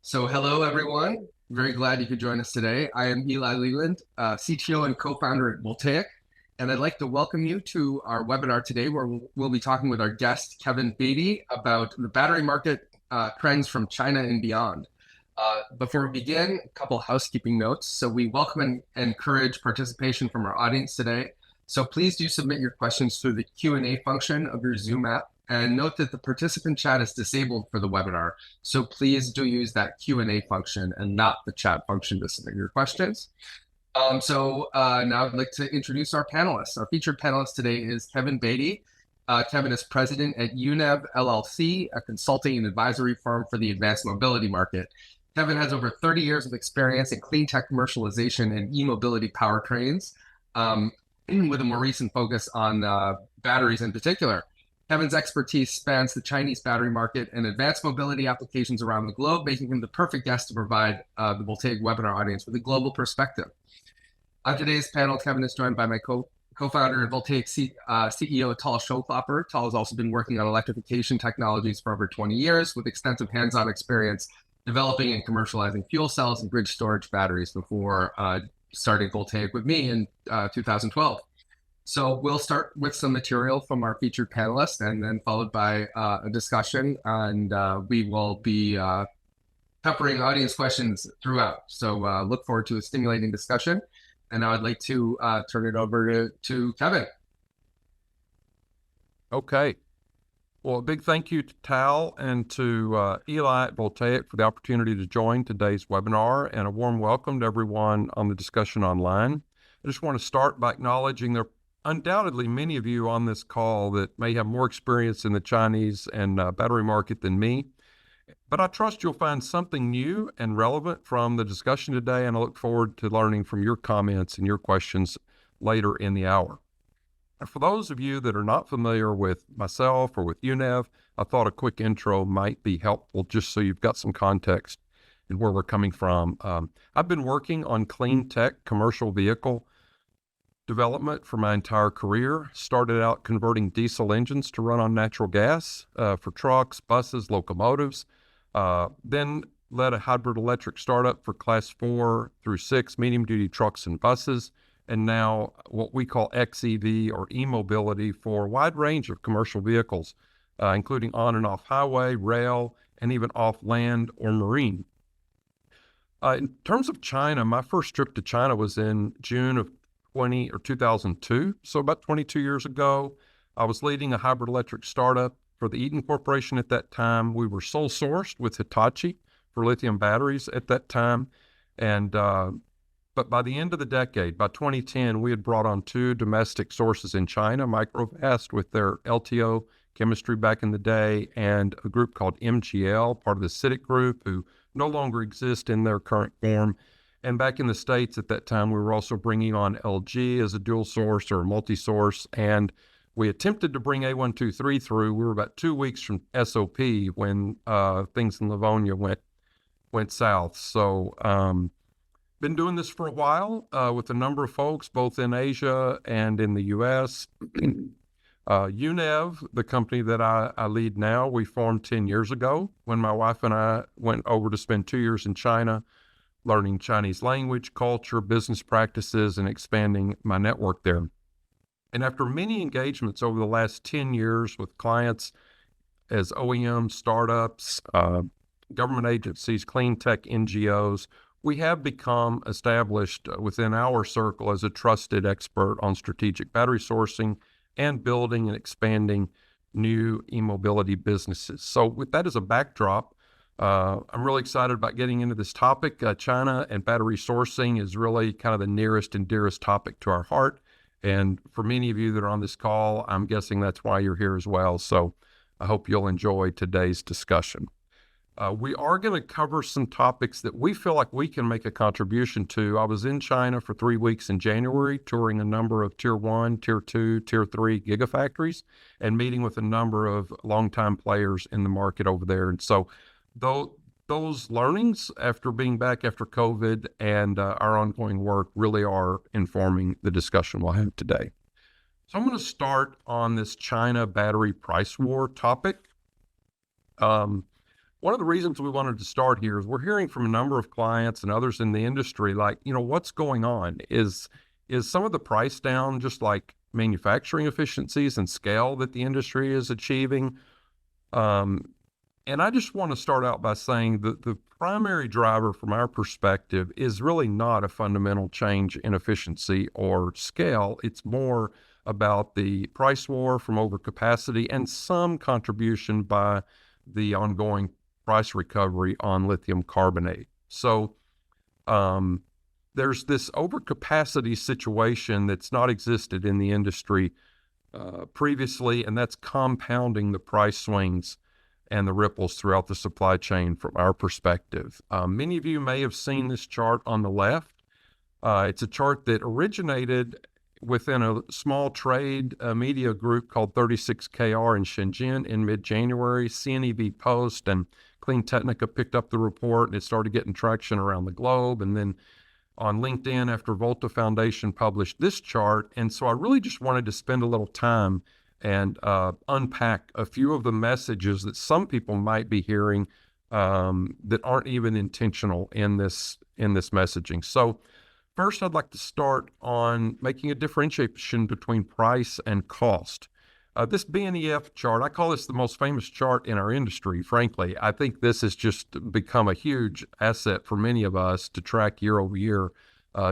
So hello, everyone. Very glad you could join us today. I am Eli Leland, CTO and co-founder at Voltaiq, and I'd like to welcome you to our webinar today, where we'll be talking with our guest, Kevin Beaty, about the battery market trends from China and beyond. Before we begin, a couple housekeeping notes. So we welcome and encourage participation from our audience today. So please do submit your questions through the Q&A function of your Zoom app. And note that the participant chat is disabled for the webinar. So please do use that Q&A function and not the chat function to submit your questions. Now I'd like to introduce our panelists. Our featured panelist today is Kevin Beaty. Kevin is president at YUNEV LLC, a consulting and advisory firm for the advanced mobility market. Kevin has over 30 years of experience in clean tech commercialization and e-mobility powertrains, with a more recent focus on batteries in particular. Kevin's expertise spans the Chinese battery market and advanced mobility applications around the globe, making him the perfect guest to provide the Voltaiq webinar audience with a global perspective. On today's panel, Kevin is joined by my co-founder and Voltaiq CEO, Tal Schoklapper. Tal has also been working on electrification technologies for over 20 years with extensive hands-on experience developing and commercializing fuel cells and grid storage batteries before starting Voltaiq with me in 2012. So we'll start with some material from our featured panelists and then followed by a discussion, and we will be peppering audience questions throughout. So look forward to a stimulating discussion. And now I'd like to turn it over to Kevin. Okay. Well, a big thank you to Tal and to Eli at Voltaiq for the opportunity to join today's webinar, and a warm welcome to everyone on the discussion online. I just want to start by acknowledging there are undoubtedly many of you on this call that may have more experience in the Chinese and battery market than me, but I trust you'll find something new and relevant from the discussion today, and I look forward to learning from your comments and your questions later in the hour. For those of you that are not familiar with myself or with YUNEV, I thought a quick intro might be helpful just so you've got some context in where we're coming from. I've been working on clean tech commercial vehicle development for my entire career. Started out converting diesel engines to run on natural gas for trucks, buses, locomotives. Then led a hybrid electric startup for class 4 through 6 medium-duty trucks and buses, and now what we call XEV or e-mobility for a wide range of commercial vehicles, including on and off highway, rail, and even off land or marine. In terms of China, my first trip to China was in June of 2002, so about 22 years ago. I was leading a hybrid electric startup for the Eaton Corporation at that time. We were sole sourced with Hitachi for lithium batteries at that time, and but by the end of the decade, by 2010, we had brought on 2 domestic sources in China, Microvast with their LTO chemistry back in the day, and a group called MGL, part of the CITIC group, who no longer exist in their current form. And back in the States at that time, we were also bringing on LG as a dual source or multi-source, and we attempted to bring A123 through. We were about 2 weeks from SOP when things in Livonia went south. So been doing this for a while with a number of folks, both in Asia and in the U.S. YUNEV, the company that I lead now, we formed 10 years ago when my wife and I went over to spend 2 years in China, learning Chinese language, culture, business practices, and expanding my network there. And after many engagements over the last 10 years with clients as OEMs, startups, government agencies, clean tech NGOs, we have become established within our circle as a trusted expert on strategic battery sourcing and building and expanding new e-mobility businesses. So with that as a backdrop, I'm really excited about getting into this topic. China and battery sourcing is really kind of the nearest and dearest topic to our heart. And for many of you that are on this call, I'm guessing that's why you're here as well. So I hope you'll enjoy today's discussion. We are going to cover some topics that we feel like we can make a contribution to. I was in China for 3 weeks in January, touring a number of Tier 1, Tier 2, Tier 3 gigafactories, and meeting with a number of longtime players in the market over there. And so those learnings after being back after COVID and our ongoing work really are informing the discussion we'll have today. So I'm going to start on this China battery price war topic. one of the reasons we wanted to start here is we're hearing from a number of clients and others in the industry, like, what's going on? Is some of the price down just like manufacturing efficiencies and scale that the industry is achieving? And I just want to start out by saying that the primary driver from our perspective is really not a fundamental change in efficiency or scale. It's more about the price war from overcapacity and some contribution by the ongoing price recovery on lithium carbonate. So there's this overcapacity situation that's not existed in the industry previously, and that's compounding the price swings and the ripples throughout the supply chain from our perspective. Many of you may have seen this chart on the left. It's a chart that originated within a small trade media group called 36KR in Shenzhen in mid-January. CNEV Post and cleantech picked up the report, and it started getting traction around the globe. And then on LinkedIn, after Volta Foundation published this chart. And so I really just wanted to spend a little time and unpack a few of the messages that some people might be hearing that aren't even intentional in this messaging. So first, I'd like to start on making a differentiation between price and cost. This BNEF chart, I call this the most famous chart in our industry, frankly. I think this has just become a huge asset for many of us to track year over year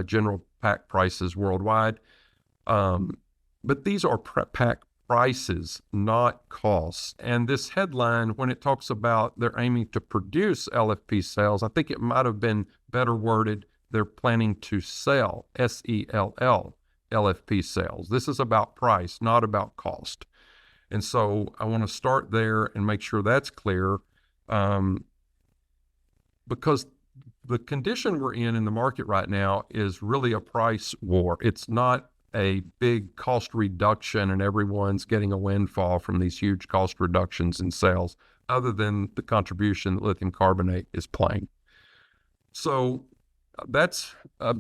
general pack prices worldwide. But these are pack prices, not costs. And this headline, when it talks about they're aiming to produce LFP cells, I think it might have been better worded, they're planning to sell, S-E-L-L, LFP cells. This is about price, not about cost. And so I want to start there and make sure that's clear, because the condition we're in the market right now is really a price war. It's not a big cost reduction and everyone's getting a windfall from these huge cost reductions in sales, other than the contribution that lithium carbonate is playing. So that's a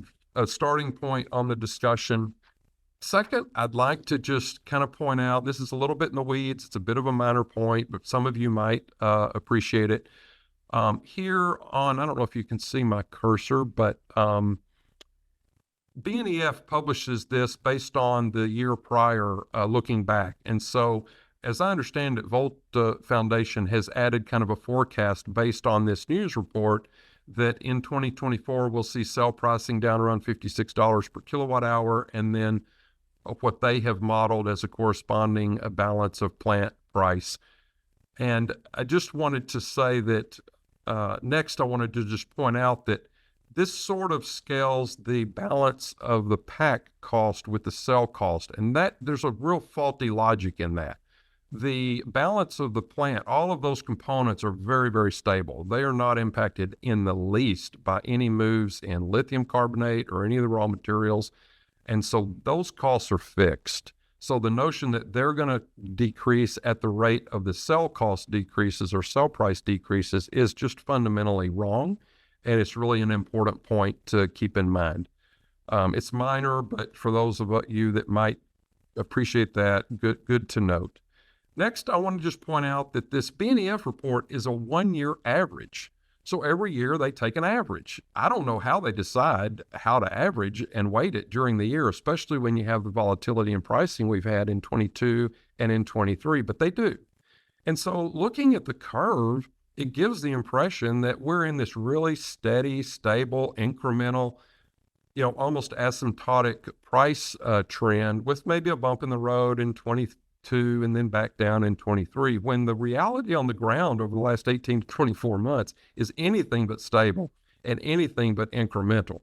starting point on the discussion. Second, I'd like to just kind of point out, this is a little bit in the weeds. It's a bit of a minor point, but some of you might appreciate it. Here on, I don't know if you can see my cursor, but BNEF publishes this based on the year prior, looking back. And so, as I understand it, Volta Foundation has added kind of a forecast based on this news report that in 2024, we'll see cell pricing down around $56 per kilowatt hour, and then what they have modeled as a corresponding balance of plant price. And I just wanted to say that next I wanted to just point out that this sort of scales the balance of the pack cost with the cell cost, and that there's a real faulty logic in that. The balance of the plant, all of those components are very, very stable. They are not impacted in the least by any moves in lithium carbonate or any of the raw materials. And so those costs are fixed. So the notion that they're going to decrease at the rate of the cell cost decreases or cell price decreases is just fundamentally wrong. And it's really an important point to keep in mind. It's minor, but for those of you that might appreciate that, good to note. Next, I want to just point out that this BNEF report is a 1-year average. So every year they take an average. I don't know how they decide how to average and weight it during the year, especially when you have the volatility in pricing we've had in 22 and in 23, but they do. And so looking at the curve, it gives the impression that we're in this really steady, stable, incremental, almost asymptotic price trend with maybe a bump in the road in 22 and then back down in 23, when the reality on the ground over the last 18 to 24 months is anything but stable and anything but incremental.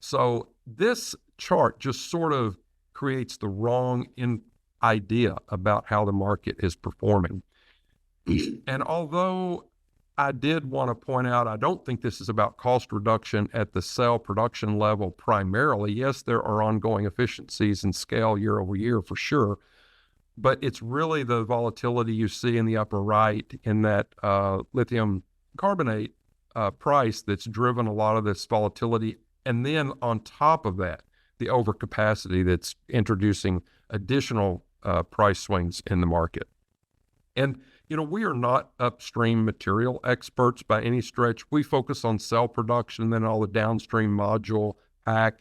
So this chart just sort of creates the wrong idea about how the market is performing. And although I did want to point out, I don't think this is about cost reduction at the cell production level primarily. Yes, there are ongoing efficiencies and scale year over year for sure, but it's really the volatility you see in the upper right in that lithium carbonate price that's driven a lot of this volatility. And then on top of that, the overcapacity that's introducing additional price swings in the market. And We are not upstream material experts by any stretch. We focus on cell production and then all the downstream module, pack,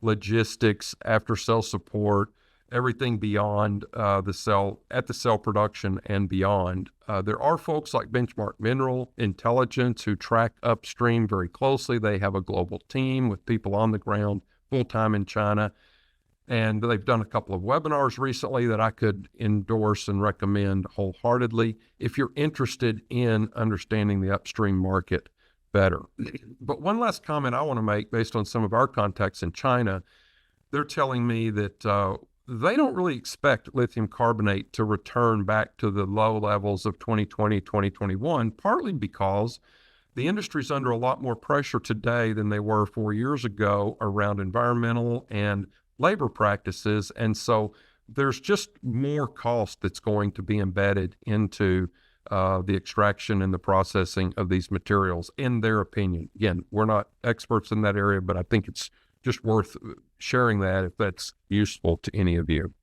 logistics, after cell support, everything beyond the cell production and beyond. There are folks like Benchmark Mineral Intelligence who track upstream very closely. They have a global team with people on the ground full-time in China. And they've done a couple of webinars recently that I could endorse and recommend wholeheartedly if you're interested in understanding the upstream market better. But one last comment I want to make based on some of our contacts in China, they're telling me that they don't really expect lithium carbonate to return back to the low levels of 2020, 2021, partly because the industry's under a lot more pressure today than they were 4 years ago around environmental and labor practices. And so there's just more cost that's going to be embedded into the extraction and the processing of these materials, in their opinion. Again, we're not experts in that area, but I think it's just worth sharing that if that's useful to any of you.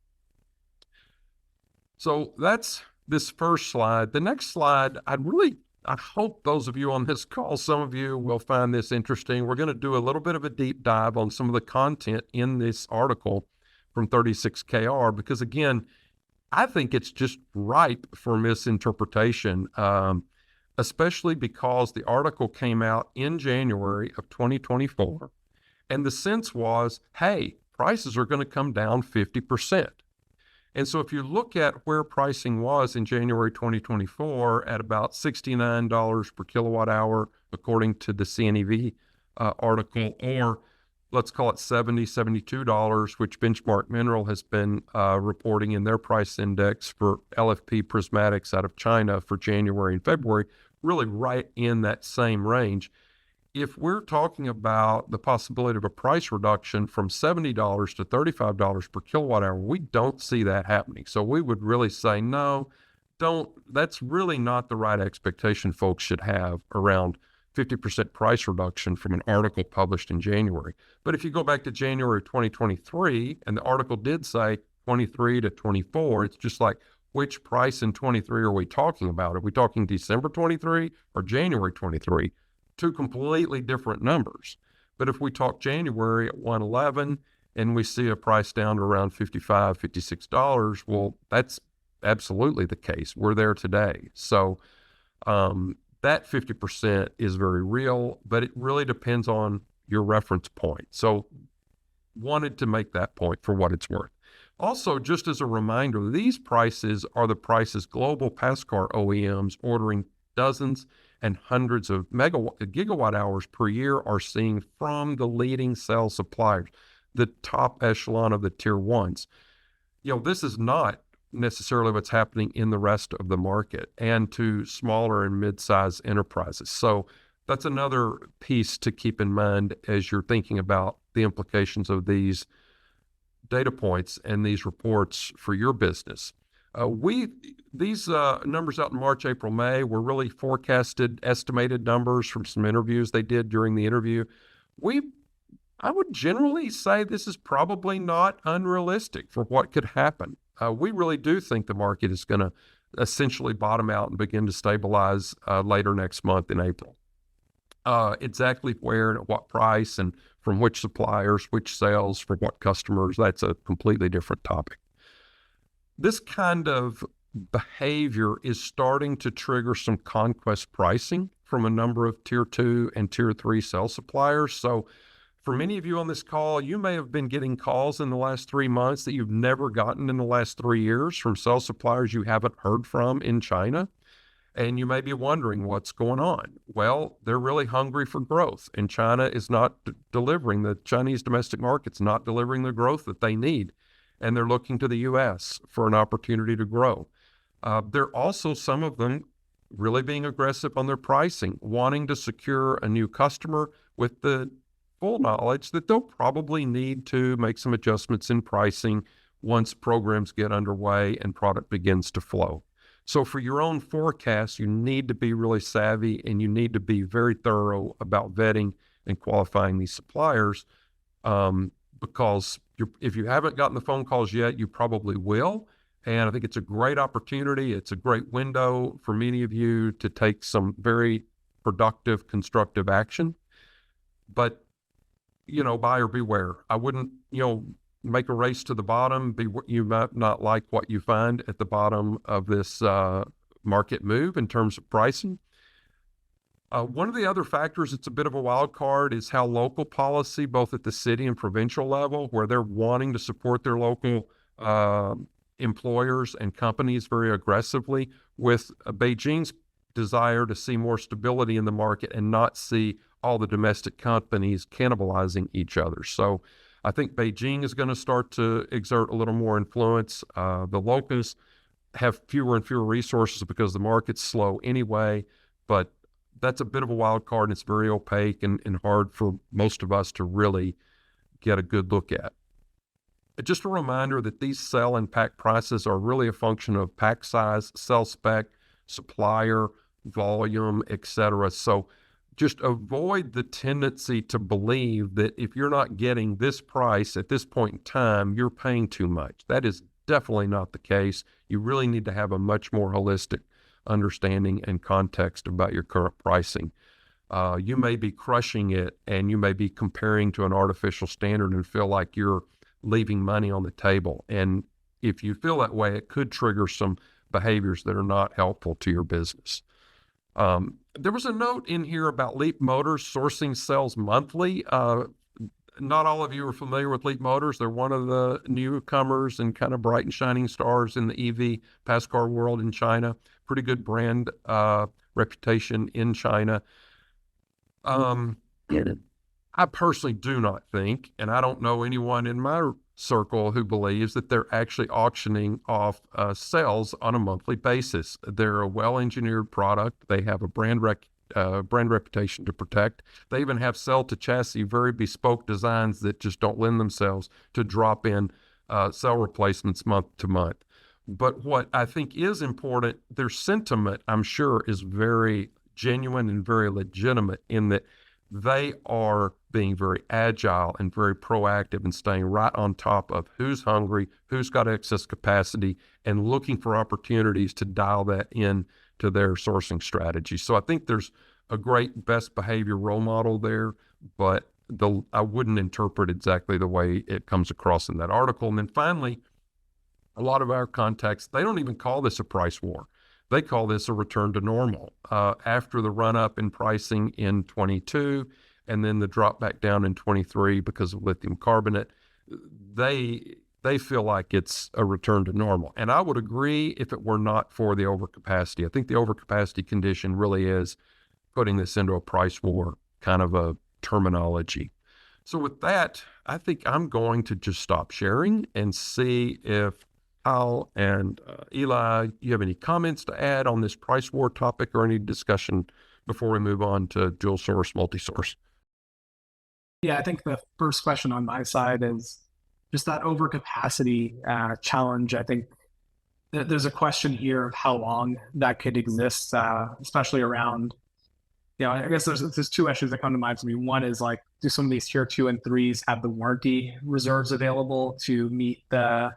So that's this first slide. The next slide, I hope those of you on this call, some of you will find this interesting. We're going to do a little bit of a deep dive on some of the content in this article from 36KR, because again, I think it's just ripe for misinterpretation, especially because the article came out in January of 2024, and the sense was, hey, prices are going to come down 50%. And so if you look at where pricing was in January 2024 at about $69 per kilowatt hour, according to the CNEV article, or let's call it $70, $72, which Benchmark Mineral has been reporting in their price index for LFP prismatics out of China for January and February, really right in that same range. If we're talking about the possibility of a price reduction from $70 to $35 per kilowatt hour, we don't see that happening. So we would really say, no, that's really not the right expectation folks should have around 50% price reduction from an article published in January. But if you go back to January 2023, and the article did say 23 to 24, it's just like, which price in 23 are we talking about? Are we talking December 23 or January 23? Two completely different numbers. But if we talk January at 111 and we see a price down to around $55, $56, well, that's absolutely the case. We're there today. So that 50% is very real, but it really depends on your reference point. So wanted to make that point for what it's worth. Also, just as a reminder, these prices are the prices global pass car OEMs ordering dozens and hundreds of gigawatt hours per year are seeing from the leading cell suppliers, the top echelon of the tier ones. This is not necessarily what's happening in the rest of the market and to smaller and mid-sized enterprises. So that's another piece to keep in mind as you're thinking about the implications of these data points and these reports for your business. These numbers out in March, April, May were really forecasted, estimated numbers from some interviews they did during the interview. I would generally say this is probably not unrealistic for what could happen. We really do think the market is going to essentially bottom out and begin to stabilize later next month in April. Exactly where and at what price and from which suppliers, which sales, for what customers, that's a completely different topic. This kind of behavior is starting to trigger some conquest pricing from a number of tier 2 and tier 3 cell suppliers. So for many of you on this call, you may have been getting calls in the last 3 months that you've never gotten in the last 3 years from cell suppliers you haven't heard from in China. And you may be wondering what's going on. Well, they're really hungry for growth, and China is not delivering. The Chinese domestic market's not delivering the growth that they need. And they're looking to the U.S. for an opportunity to grow. There are also some of them really being aggressive on their pricing, wanting to secure a new customer with the full knowledge that they'll probably need to make some adjustments in pricing once programs get underway and product begins to flow. So for your own forecast, you need to be really savvy and you need to be very thorough about vetting and qualifying these suppliers because if you haven't gotten the phone calls yet, you probably will. And I think it's a great opportunity. It's a great window for many of you to take some very productive, constructive action. But, buyer beware. I wouldn't, make a race to the bottom. You might not like what you find at the bottom of this market move in terms of pricing. One of the other factors that's a bit of a wild card is how local policy, both at the city and provincial level, where they're wanting to support their local employers and companies very aggressively, with Beijing's desire to see more stability in the market and not see all the domestic companies cannibalizing each other. So I think Beijing is going to start to exert a little more influence. The locals have fewer and fewer resources because the market's slow anyway, but that's a bit of a wild card, and it's very opaque and hard for most of us to really get a good look at. Just a reminder that these cell and pack prices are really a function of pack size, cell spec, supplier, volume, etc. So just avoid the tendency to believe that if you're not getting this price at this point in time, you're paying too much. That is definitely not the case. You really need to have a much more holistic understanding and context about your current pricing. You may be crushing it and you may be comparing to an artificial standard and feel like you're leaving money on the table. And if you feel that way, it could trigger some behaviors that are not helpful to your business. There was a note in here about Leap Motors sourcing cells monthly. Not all of you are familiar with Leap Motors. They're one of the newcomers and kind of bright and shining stars in the EV pass car world in China. Pretty good brand reputation in China. I personally do not think, and I don't know anyone in my circle who believes that they're actually auctioning off cells on a monthly basis. They're a well-engineered product. They have a brand reputation to protect. They even have cell-to-chassis, very bespoke designs that just don't lend themselves to drop in cell replacements month to month. But what I think is important, their sentiment, I'm sure, is very genuine and very legitimate in that they are being very agile and very proactive and staying right on top of who's hungry, who's got excess capacity, and looking for opportunities to dial that in to their sourcing strategy. So I think there's a great best behavior role model there, but I wouldn't interpret exactly the way it comes across in that article. And then finally, a lot of our contacts, they don't even call this a price war. They call this a return to normal. After the run-up in pricing in 22 and then the drop back down in 23 because of lithium carbonate, they feel like it's a return to normal. And I would agree if it were not for the overcapacity. I think the overcapacity condition really is putting this into a price war kind of a terminology. So with that, I think I'm going to just stop sharing and see if Al and Eli, you have any comments to add on this price war topic or any discussion before we move on to dual source, multi-source? Yeah, I think the first question on my side is just that overcapacity challenge. I think there's a question here of how long that could exist, especially around, I guess there's two issues that come to mind for me. One is like, do some of these tier 2 and 3s have the warranty reserves available to meet the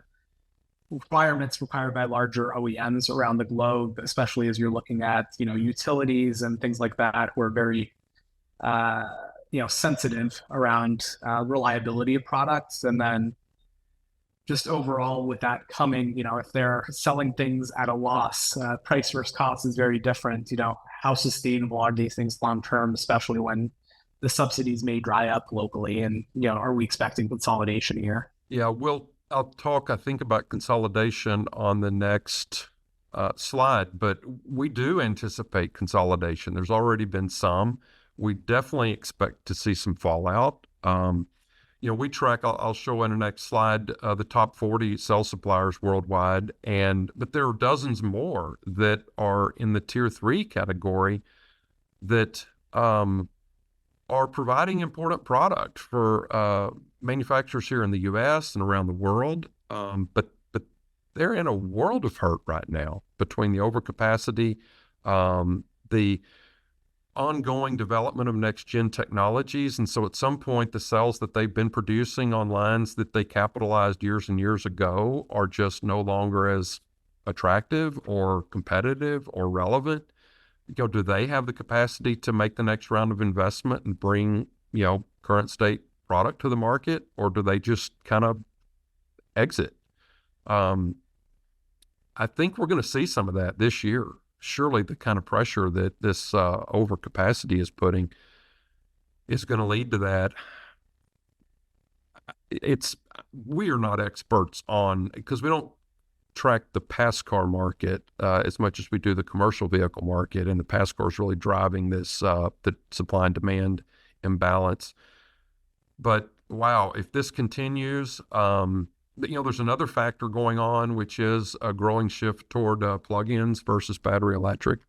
requirements required by larger OEMs around the globe, especially as you're looking at, utilities and things like that, who are very, sensitive around reliability of products. And then just overall with that coming, if they're selling things at a loss, price versus cost is very different. How sustainable are these things long term, especially when the subsidies may dry up locally? And, are we expecting consolidation here? Yeah, I'll talk, I think, about consolidation on the next slide, but we do anticipate consolidation. There's already been some. We definitely expect to see some fallout. We track, I'll show in the next slide, the top 40 cell suppliers worldwide, but there are dozens more that are in the tier 3 category that are providing important product for manufacturers here in the U.S. and around the world. But they're in a world of hurt right now between the overcapacity, the ongoing development of next gen technologies. And so at some point, the cells that they've been producing on lines that they capitalized years and years ago are just no longer as attractive or competitive or relevant. Do they have the capacity to make the next round of investment and bring, current state product to the market, or do they just kind of exit? I think we're going to see some of that this year. Surely the kind of pressure that this overcapacity is putting is going to lead to that. We are not experts on, because we don't track the pass car market as much as we do the commercial vehicle market, and the pass car is really driving this the supply and demand imbalance. But wow, if this continues, there's another factor going on, which is a growing shift toward plug-ins versus battery electric.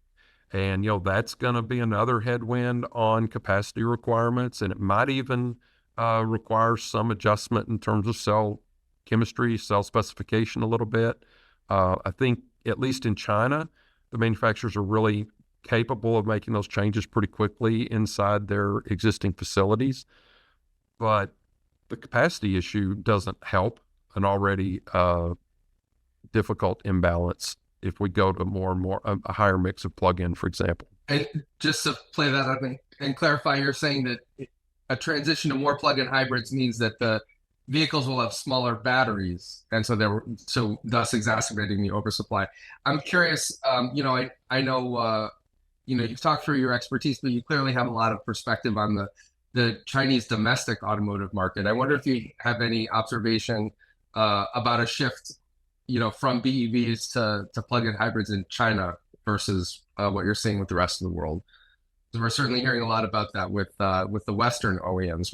And, that's going to be another headwind on capacity requirements. And it might even require some adjustment in terms of cell chemistry, cell specification a little bit. I think, at least in China, the manufacturers are really capable of making those changes pretty quickly inside their existing facilities. But the capacity issue doesn't help an already difficult imbalance if we go to more and more a higher mix of plug-in, for example. And just to play that up and clarify, you're saying that a transition to more plug-in hybrids means that the vehicles will have smaller batteries, and so thus exacerbating the oversupply. I'm curious. I know you've talked through your expertise, but you clearly have a lot of perspective on the Chinese domestic automotive market. I wonder if you have any observation about a shift, from BEVs to plug-in hybrids in China versus what you're seeing with the rest of the world. So we're certainly hearing a lot about that with the Western OEMs.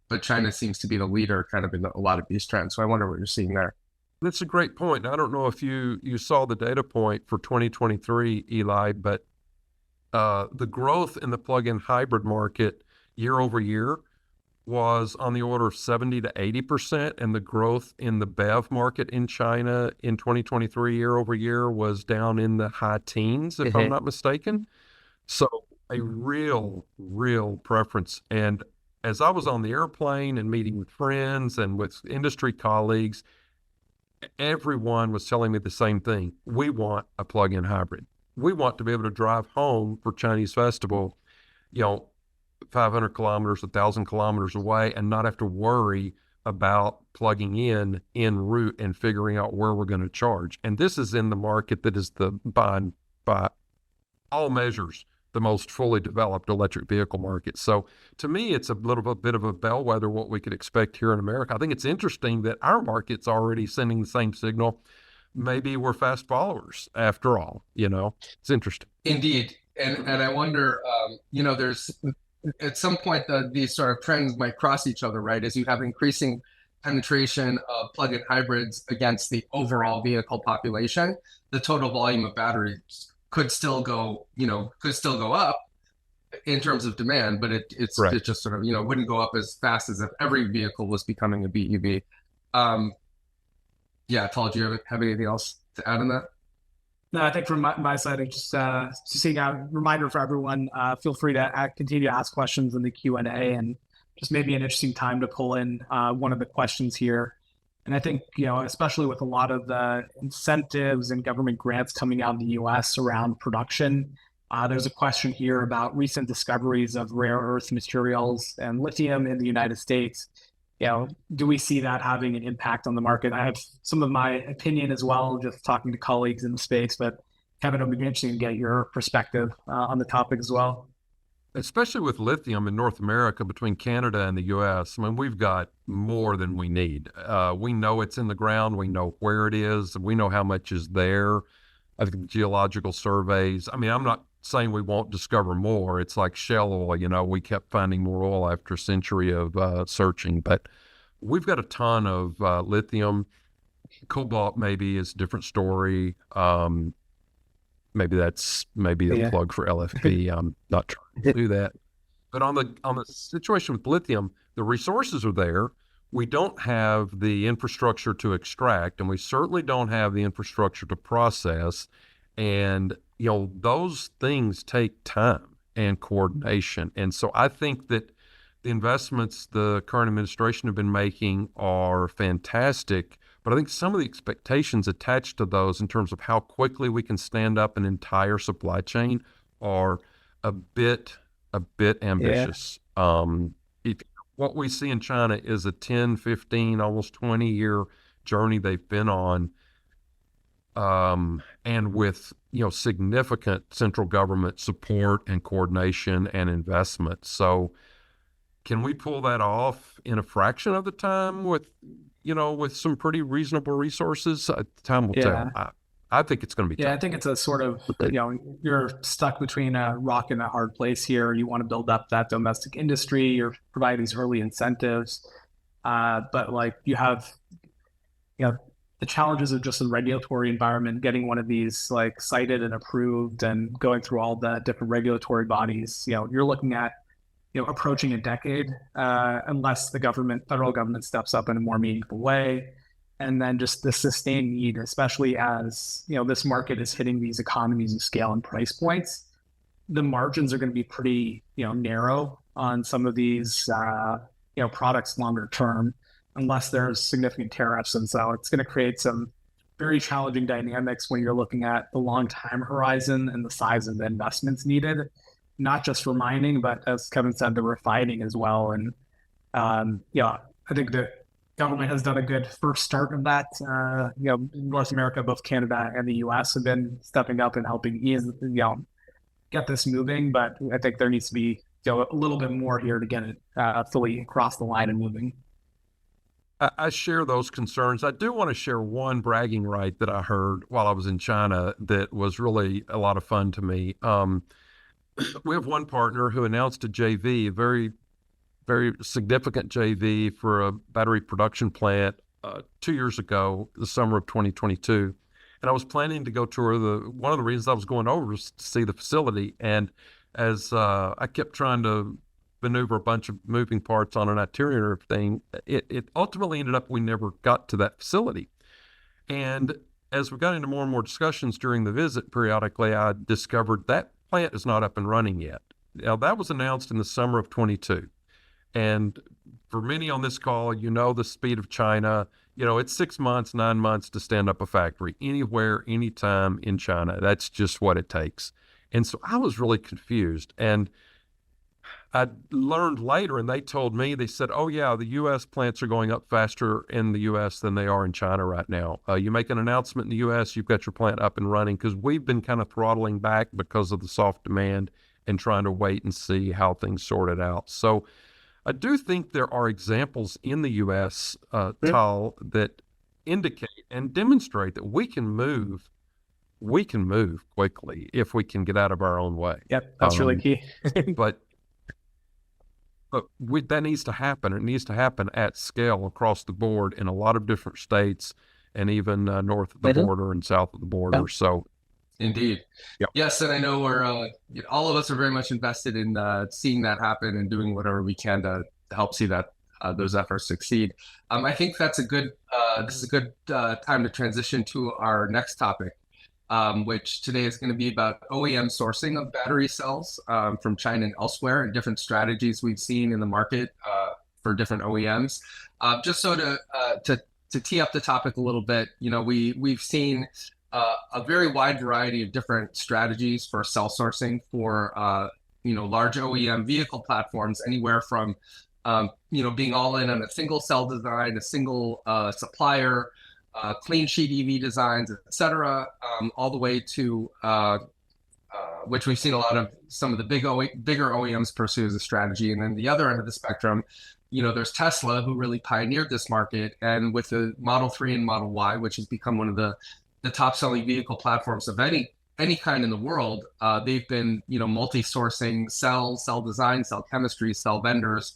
But China seems to be the leader kind of in a lot of these trends. So I wonder what you're seeing there. That's a great point. I don't know if you saw the data point for 2023, Eli, but the growth in the plug-in hybrid market year over year was on the order of 70 to 80%, and the growth in the BEV market in China in 2023 year over year was down in the high teens, if I'm not mistaken. So a real preference. And as I was on the airplane and meeting with friends and with industry colleagues, everyone was telling me the same thing. We want a plug-in hybrid. We want to be able to drive home for Chinese festival, 500 kilometers, 1,000 kilometers away, and not have to worry about plugging in route and figuring out where we're going to charge. And this is in the market that is by all measures, the most fully developed electric vehicle market. So to me, it's a bit of a bellwether what we could expect here in America. I think it's interesting that our market's already sending the same signal. Maybe we're fast followers after all, it's interesting. Indeed. And I wonder, there's at some point these sort of trends might cross each other, right? As you have increasing penetration of plug-in hybrids against the overall vehicle population, the total volume of batteries could still go up in terms of demand, but it's right. It just sort of, wouldn't go up as fast as if every vehicle was becoming a BEV. Paul, do you have anything else to add on that? No, I think from my side, it's just seeing a reminder for everyone, feel free to continue to ask questions in the Q&A, and just maybe an interesting time to pull in one of the questions here. And I think, especially with a lot of the incentives and government grants coming out in the US around production, there's a question here about recent discoveries of rare earth materials and lithium in the United States. Do we see that having an impact on the market? I have some of my opinion as well, just talking to colleagues in the space, but Kevin, it'll be interesting to get your perspective on the topic as well. Especially with lithium in North America, between Canada and the U.S., I mean, we've got more than we need. We know it's in the ground. We know where it is. We know how much is there. I think geological surveys. I mean, I'm not saying we won't discover more. It's like shale oil. We kept finding more oil after a century of searching. But we've got a ton of lithium. Cobalt maybe is a different story. Maybe that's a plug for LFP. I'm not trying to do that. But on the situation with lithium, the resources are there. We don't have the infrastructure to extract, and we certainly don't have the infrastructure to process. And, those things take time. and coordination. And so I think that the investments the current administration have been making are fantastic, but I think some of the expectations attached to those in terms of how quickly we can stand up an entire supply chain are a bit ambitious. If what we see in China is a 10, 15, almost 20-year journey they've been on, and with significant central government support and coordination and investment. So can we pull that off in a fraction of the time with some pretty reasonable resources? Time will tell. I think it's going to be tough. I think it's a sort of, you're stuck between a rock and a hard place here. You want to build up that domestic industry, you're providing these early incentives, but like you have, the challenges of just the regulatory environment, getting one of these like cited and approved and going through all the different regulatory bodies. You're looking at approaching a decade, unless the federal government steps up in a more meaningful way. And then just the sustained need, especially as, this market is hitting these economies of scale and price points, the margins are going to be pretty, narrow on some of these, products longer term, unless there's significant tariffs. And so it's going to create some very challenging dynamics when you're looking at the long time horizon and the size of the investments needed, not just for mining, but as Kevin said, the refining as well. And I think the government has done a good first start of that. North America, both Canada and the US have been stepping up and helping get this moving. But I think there needs to be a little bit more here to get it fully across the line and moving. I share those concerns. I do want to share one bragging right that I heard while I was in China that was really a lot of fun to me. We have one partner who announced a JV, a very, very significant JV for a battery production plant 2 years ago, the summer of 2022. And I was planning to go tour one of the reasons I was going over was to see the facility. And as I kept trying to maneuver a bunch of moving parts on an itinerary thing, it ultimately ended up we never got to that facility. And as we got into more and more discussions during the visit, periodically I discovered that plant is not up and running yet. Now, that was announced in the summer of 22. And for many on this call, the speed of China, it's 6 months, 9 months to stand up a factory anywhere, anytime in China. That's just what it takes. And so I was really confused. And I learned later, and they told me, they said, oh yeah, the U.S. plants are going up faster in the U.S. than they are in China right now. You make an announcement in the U.S., you've got your plant up and running, because we've been kind of throttling back because of the soft demand and trying to wait and see how things sorted out. So I do think there are examples in the U.S., Tal, that indicate and demonstrate that we can move quickly if we can get out of our own way. Yep, that's really key. But that needs to happen. It needs to happen at scale across the board in a lot of different states and even north of the border and south of the border. Yep. So, indeed. Yep. Yes, and I know we're all of us are very much invested in seeing that happen and doing whatever we can to help see that those efforts succeed. I think that's a good. This is a good time to transition to our next topic, which today is going to be about OEM sourcing of battery cells from China and elsewhere, and different strategies we've seen in the market for different OEMs. Just so to tee up the topic a little bit, we've seen a very wide variety of different strategies for cell sourcing for large OEM vehicle platforms, anywhere from being all in on a single cell design, a single supplier, clean sheet EV designs, etc., all the way to which we've seen a lot of some of the bigger OEMs pursue as a strategy. And then the other end of the spectrum, there's Tesla, who really pioneered this market, and with the Model 3 and Model Y, which has become one of the top selling vehicle platforms of any kind in the world, they've been multi-sourcing cell design, cell chemistry, cell vendors,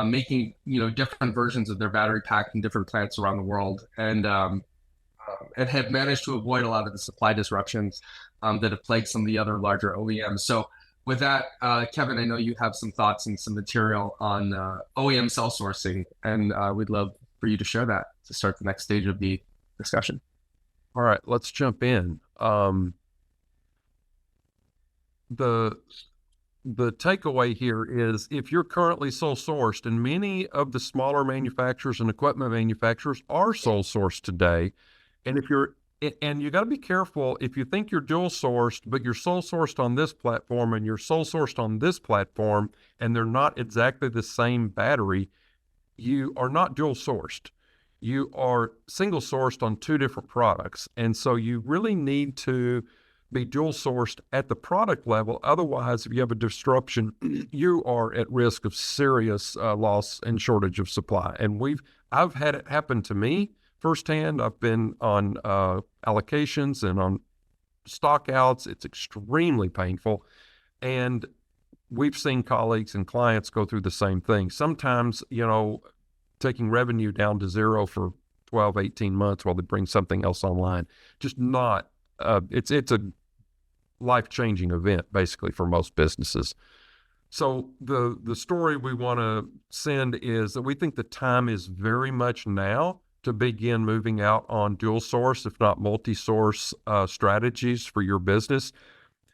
making different versions of their battery pack in different plants around the world, and have managed to avoid a lot of the supply disruptions that have plagued some of the other larger OEMs. So with that, Kevin, I know you have some thoughts and some material on OEM cell sourcing, and we'd love for you to share that to start the next stage of the discussion. All right, let's jump in. the takeaway here is if you're currently sole sourced, and many of the smaller manufacturers and equipment manufacturers are sole sourced today, and if you're and you got to be careful if you think you're dual sourced, but you're sole sourced on this platform and you're sole sourced on this platform, and they're not exactly the same battery, you are not dual sourced. You are single sourced on two different products. And so you really need to be dual sourced at the product level. Otherwise, if you have a disruption, you are at risk of serious loss and shortage of supply. And I've had it happen to me firsthand. I've been on allocations and on stockouts. It's extremely painful. And we've seen colleagues and clients go through the same thing. Sometimes, taking revenue down to zero for 12, 18 months while they bring something else online, just not, it's a life-changing event basically for most businesses. So the story we want to send is that we think the time is very much now to begin moving out on dual source, if not multi-source strategies for your business.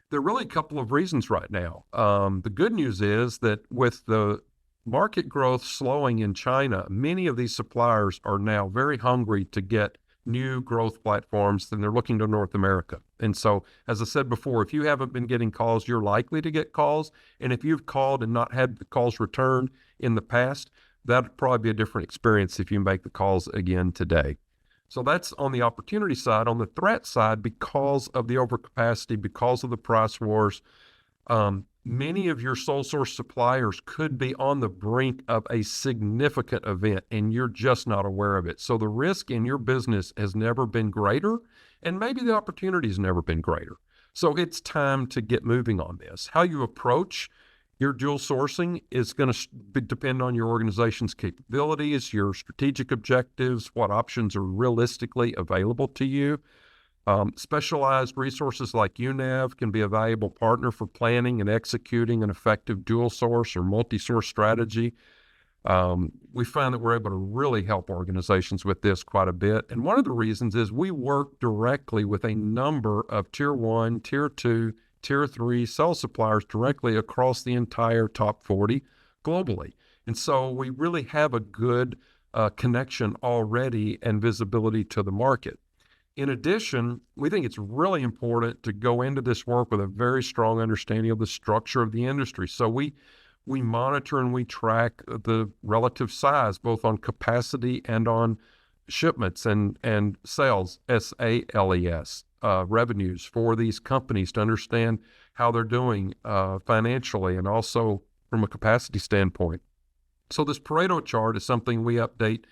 There are really a couple of reasons right now. The good news is that with the market growth slowing in China, many of these suppliers are now very hungry to get new growth platforms, and they're looking to North America. And so, as I said before, if you haven't been getting calls, you're likely to get calls. And if you've called and not had the calls returned in the past, that'd probably be a different experience if you make the calls again today. So that's on the opportunity side. On the threat side, because of the overcapacity, because of the price wars, many of your sole source suppliers could be on the brink of a significant event, and you're just not aware of it. So the risk in your business has never been greater, and maybe the opportunity has never been greater. So it's time to get moving on this. How you approach your dual sourcing is going to depend on your organization's capabilities, your strategic objectives, what options are realistically available to you. Specialized resources like YUNEV can be a valuable partner for planning and executing an effective dual source or multi-source strategy. We find that we're able to really help organizations with this quite a bit. And one of the reasons is we work directly with a number of Tier 1, Tier 2, Tier 3 cell suppliers directly across the entire top 40 globally. And so we really have a good connection already and visibility to the market. In addition, we think it's really important to go into this work with a very strong understanding of the structure of the industry. So we monitor and we track the relative size, both on capacity and on shipments and sales, SALES, revenues for these companies to understand how they're doing financially and also from a capacity standpoint. So this Pareto chart is something we update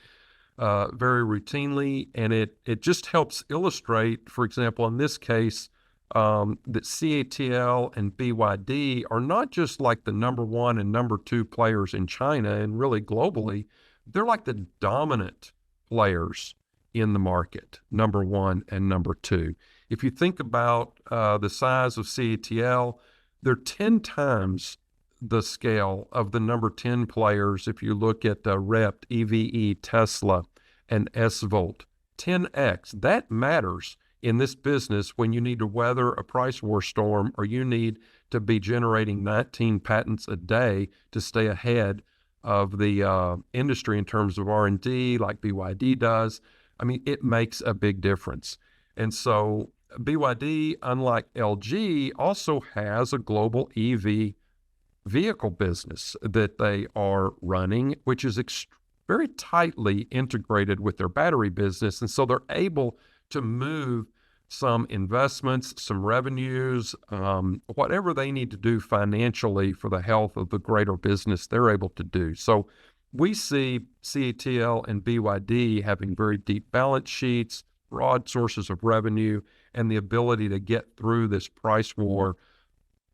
very routinely, and it just helps illustrate, for example, in this case, that CATL and BYD are not just like the number one and number two players in China and really globally, they're like the dominant players in the market, number one and number two. If you think about the size of CATL, they're 10 times the scale of the number 10 players. If you look at REPT, EVE, Tesla, and S-Volt, 10x, that matters in this business when you need to weather a price war storm or you need to be generating 19 patents a day to stay ahead of the industry in terms of R&D like BYD does. I mean, it makes a big difference. And so BYD, unlike LG, also has a global EV vehicle business that they are running, which is very tightly integrated with their battery business. And so they're able to move some investments, some revenues, whatever they need to do financially for the health of the greater business, they're able to do. So we see CATL and BYD having very deep balance sheets, broad sources of revenue, and the ability to get through this price war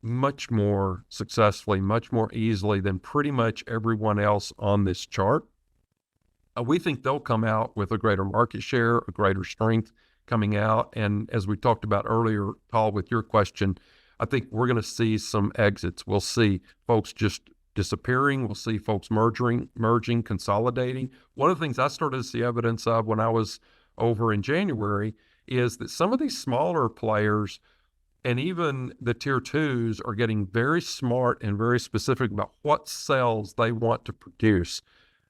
much more successfully, much more easily than pretty much everyone else on this chart. We think they'll come out with a greater market share, a greater strength coming out. And as we talked about earlier, Paul, with your question, I think we're going to see some exits. We'll see folks just disappearing. We'll see folks merging, consolidating. One of the things I started to see evidence of when I was over in January is that some of these smaller players And even the tier twos are getting very smart and very specific about what cells they want to produce,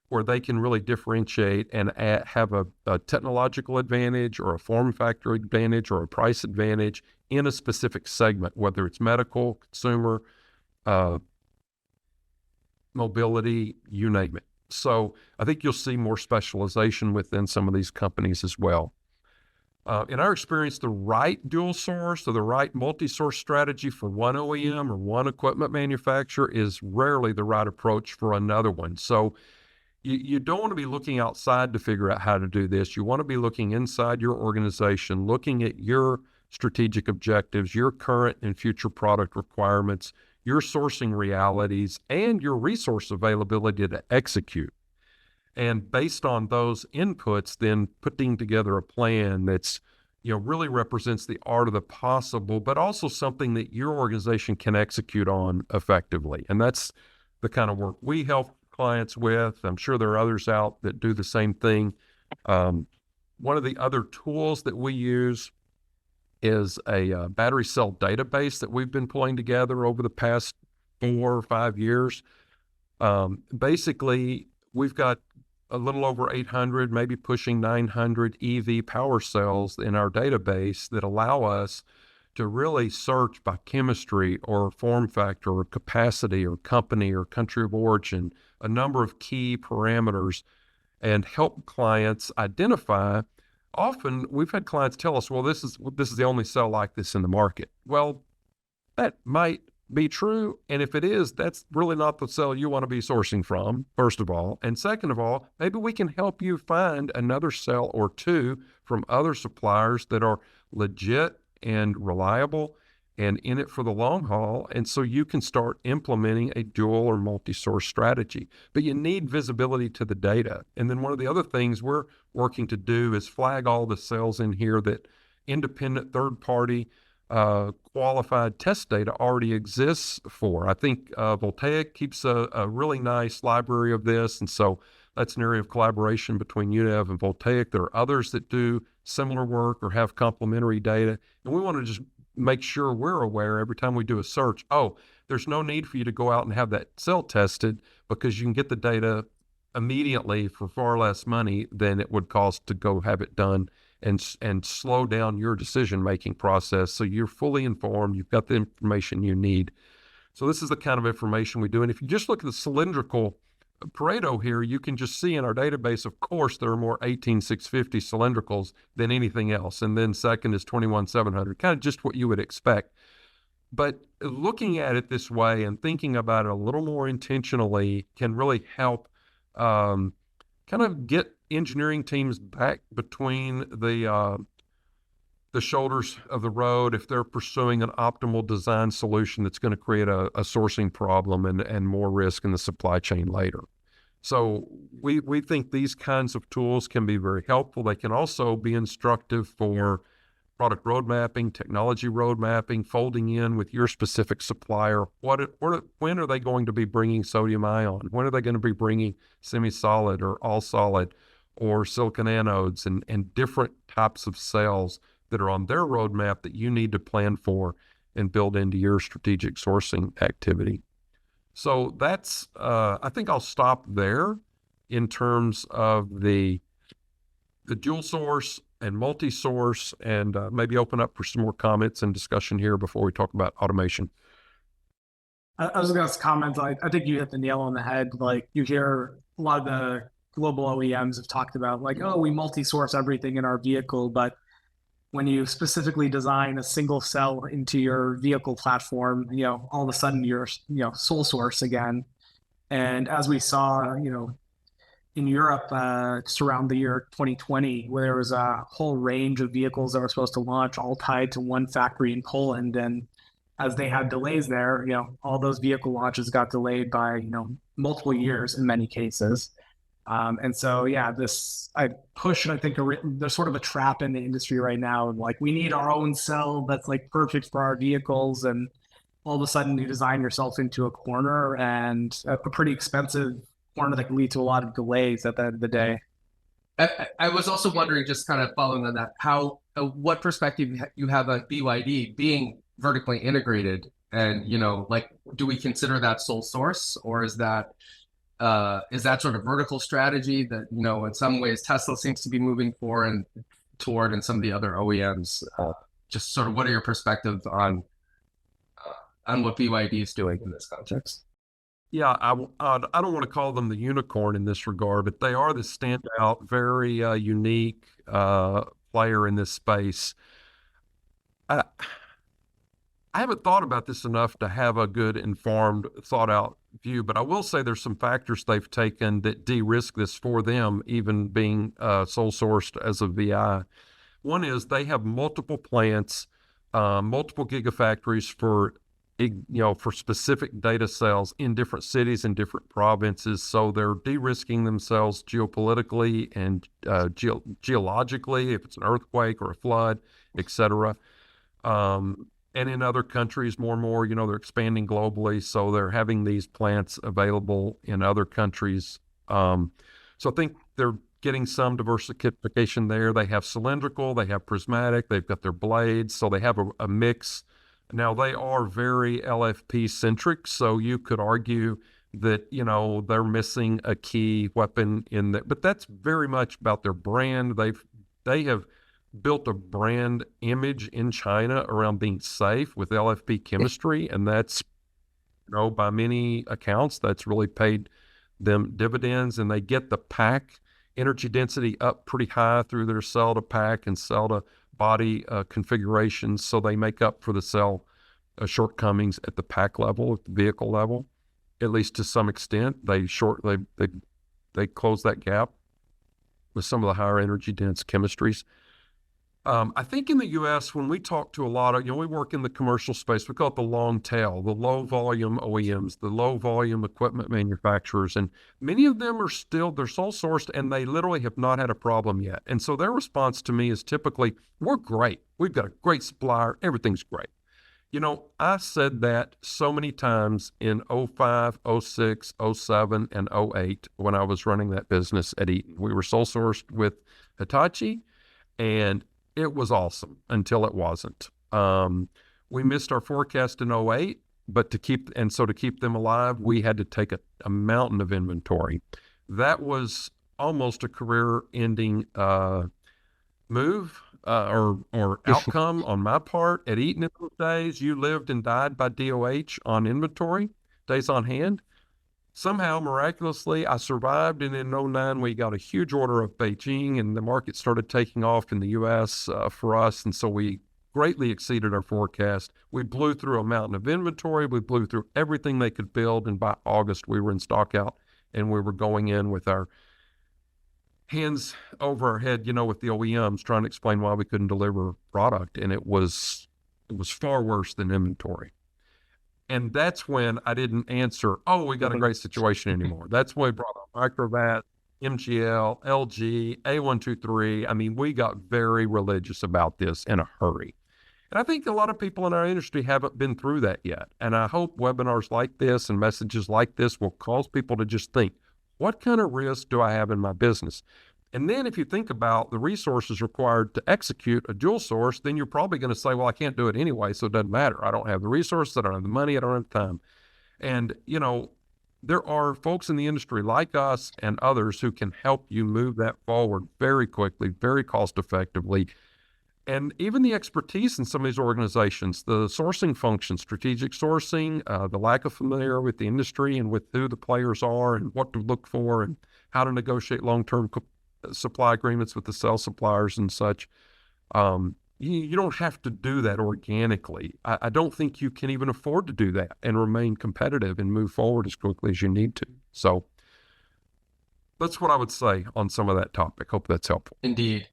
where they can really differentiate and have a technological advantage or a form factor advantage or a price advantage in a specific segment, whether it's medical, consumer, mobility, you name it. So I think you'll see more specialization within some of these companies as well. In our experience, the right dual source or the right multi-source strategy for one OEM or one equipment manufacturer is rarely the right approach for another one. So you don't want to be looking outside to figure out how to do this. You want to be looking inside your organization, looking at your strategic objectives, your current and future product requirements, your sourcing realities, and your resource availability to execute. And based on those inputs, then putting together a plan that's, really represents the art of the possible, but also something that your organization can execute on effectively. And that's the kind of work we help clients with. I'm sure there are others out that do the same thing. One of the other tools that we use is a battery cell database that we've been pulling together over the past 4 or 5 years. Basically, we've got a little over 800, maybe pushing 900 EV power cells in our database that allow us to really search by chemistry or form factor or capacity or company or country of origin, a number of key parameters, and help clients identify. Often we've had clients tell us, well, this is the only cell like this in the market. Well, that might be true. And if it is, that's really not the cell you want to be sourcing from, first of all. And second of all, maybe we can help you find another cell or two from other suppliers that are legit and reliable and in it for the long haul. And so you can start implementing a dual or multi-source strategy. But you need visibility to the data. And then one of the other things we're working to do is flag all the cells in here that independent third-party qualified test data already exists for. I think Voltaiq keeps a really nice library of this. And so that's an area of collaboration between YUNEV and Voltaiq. There are others that do similar work or have complementary data. And we want to just make sure we're aware every time we do a search, there's no need for you to go out and have that cell tested because you can get the data immediately for far less money than it would cost to go have it done and slow down your decision-making process so you're fully informed, you've got the information you need. So this is the kind of information we do. And if you just look at the cylindrical Pareto here, you can just see in our database, of course, there are more 18650 cylindricals than anything else. And then second is 21700, kind of just what you would expect. But looking at it this way and thinking about it a little more intentionally can really help kind of get engineering teams back between the shoulders of the road if they're pursuing an optimal design solution that's going to create a sourcing problem and more risk in the supply chain later. So we think these kinds of tools can be very helpful. They can also be instructive for product road mapping, technology road mapping, folding in with your specific supplier. When are they going to be bringing sodium ion? When are they going to be bringing semi-solid or all solid or silicon anodes and different types of cells that are on their roadmap that you need to plan for and build into your strategic sourcing activity. So that's, I think I'll stop there in terms of the dual source and multi-source, and maybe open up for some more comments and discussion here before we talk about automation. I was going to comment, I think you hit the nail on the head. Like, you hear a lot of the global OEMs have talked about, like, we multi-source everything in our vehicle, but when you specifically design a single cell into your vehicle platform, all of a sudden you're, sole source again. And as we saw, in Europe, just around the year 2020, where there was a whole range of vehicles that were supposed to launch, all tied to one factory in Poland. And as they had delays there, all those vehicle launches got delayed by, multiple years in many cases. And so, I think there's sort of a trap in the industry right now. Like, we need our own cell that's like perfect for our vehicles. And all of a sudden you design yourself into a corner, and a pretty expensive corner that can lead to a lot of delays at the end of the day. I was also wondering, just kind of following on that, what perspective you have on BYD being vertically integrated? And, like, do we consider that sole source, or is that sort of vertical strategy that, in some ways Tesla seems to be moving toward and some of the other OEMs? Just sort of what are your perspectives on what BYD is doing in this context? Yeah, I don't want to call them the unicorn in this regard, but they are the standout, very unique player in this space. I haven't thought about this enough to have a good, informed, thought-out view, but I will say there's some factors they've taken that de-risk this for them, even being sole-sourced as a VI. One is they have multiple plants, multiple gigafactories for specific data cells in different cities and different provinces. So they're de-risking themselves geopolitically and geologically, if it's an earthquake or a flood, et cetera. And in other countries, more and more, they're expanding globally. So they're having these plants available in other countries. So I think they're getting some diversification there. They have cylindrical, they have prismatic, they've got their blades. So they have a mix. Now, they are very LFP centric, so you could argue that, they're missing a key weapon in that, but that's very much about their brand. They have built a brand image in China around being safe with LFP chemistry, and that's, by many accounts, that's really paid them dividends, and they get the pack energy density up pretty high through their cell to pack and cell to body configurations, so they make up for the cell shortcomings at the pack level, at the vehicle level, at least to some extent. They close that gap with some of the higher energy dense chemistries. I think in the U.S., when we talk to a lot of, we work in the commercial space, we call it the long tail, the low volume OEMs, the low volume equipment manufacturers. And many of them they're sole sourced, and they literally have not had a problem yet. And so their response to me is typically, we're great. We've got a great supplier. Everything's great. I said that so many times in 05, 06, 07, and 08 when I was running that business at Eaton. We were sole sourced with Hitachi, and it was awesome until it wasn't. We missed our forecast in 08, but to keep them alive, we had to take a mountain of inventory. That was almost a career-ending move or outcome on my part at Eaton in those days. You lived and died by DOH on inventory, days on hand. Somehow, miraculously, I survived, and in 09, we got a huge order of Beijing, and the market started taking off in the U.S. For us, and so we greatly exceeded our forecast. We blew through a mountain of inventory. We blew through everything they could build, and by August, we were in stock out, and we were going in with our hands over our head, with the OEMs, trying to explain why we couldn't deliver product, and it was far worse than inventory. And that's when I didn't answer, we got a great situation anymore. That's when we brought on Microvat, MGL, LG, A123. I mean, we got very religious about this in a hurry. And I think a lot of people in our industry haven't been through that yet. And I hope webinars like this and messages like this will cause people to just think, what kind of risk do I have in my business? And then if you think about the resources required to execute a dual source, then you're probably going to say, well, I can't do it anyway, so it doesn't matter. I don't have the resources, I don't have the money, I don't have time. And, there are folks in the industry like us and others who can help you move that forward very quickly, very cost effectively. And even the expertise in some of these organizations, the sourcing function, strategic sourcing, the lack of familiarity with the industry and with who the players are and what to look for and how to negotiate long-term supply agreements with the cell suppliers and such. You don't have to do that organically. I don't think you can even afford to do that and remain competitive and move forward as quickly as you need to. So that's what I would say on some of that topic. Hope that's helpful. Indeed.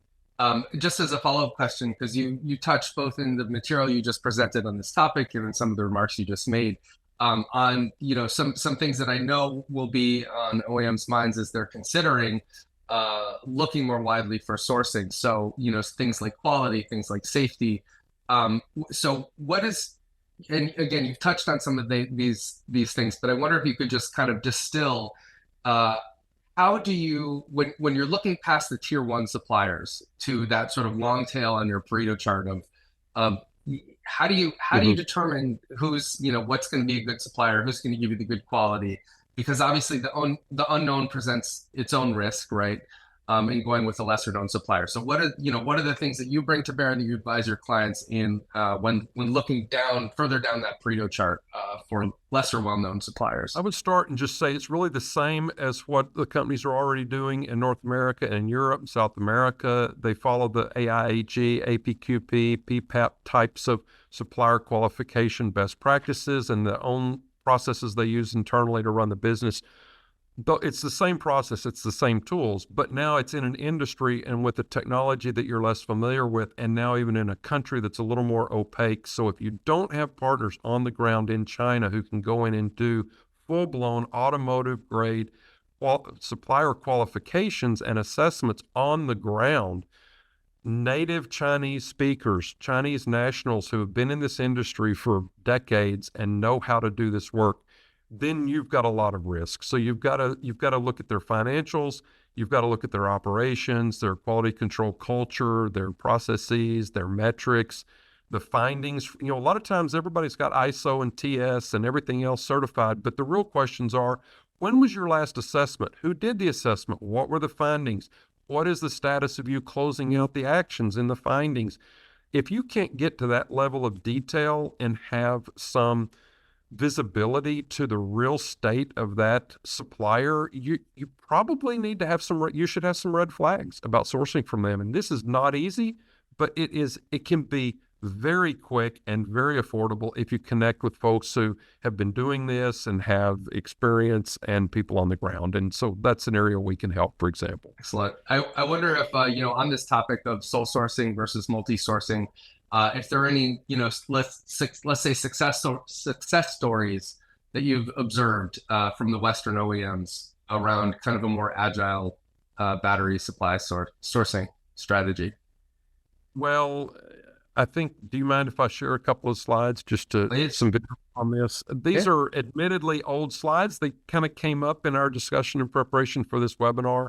Just as a follow-up question, because you touched both in the material you just presented on this topic and in some of the remarks you just made on some things that I know will be on OEMs' minds as they're considering looking more widely for sourcing. So things like quality, things like safety. So what is, and again, you've touched on some of these things, but I wonder if you could just kind of distill. How do you, when you're looking past the tier one suppliers to that sort of long tail on your Pareto chart of how do you determine who's, what's going to be a good supplier, who's going to give you the good quality? Because obviously the unknown presents its own risk, right? In going with a lesser known supplier. So what are the things that you bring to bear that you advise your clients in when looking further down that Pareto chart for lesser well known suppliers? I would start and just say it's really the same as what the companies are already doing in North America and Europe and South America. They follow the AIAG, APQP, PPAP types of supplier qualification best practices and the own processes they use internally to run the business. Though it's the same process, it's the same tools, but now it's in an industry and with a technology that you're less familiar with, and now even in a country that's a little more opaque. So if you don't have partners on the ground in China who can go in and do full-blown automotive grade supplier qualifications and assessments on the ground, native Chinese speakers, Chinese nationals who have been in this industry for decades and know how to do this work, then you've got a lot of risk. So you've got to look at their financials, you've got to look at their operations, their quality control culture, their processes, their metrics, the findings. A lot of times everybody's got ISO and TS and everything else certified, but the real questions are, when was your last assessment? Who did the assessment? What were the findings? What is the status of you closing out the actions in the findings? If you can't get to that level of detail and have some visibility to the real state of that supplier, you probably need to have you should have some red flags about sourcing from them. And this is not easy, but it can be very quick and very affordable if you connect with folks who have been doing this and have experience and people on the ground. And so that's an area we can help, for example. Excellent. I wonder if, on this topic of sole sourcing versus multi-sourcing, if there are any, let's say success stories that you've observed from the Western OEMs around kind of a more agile battery supply sourcing strategy. Well, I think, do you mind if I share a couple of slides just to some video on this? These are admittedly old slides. They kind of came up in our discussion in preparation for this webinar.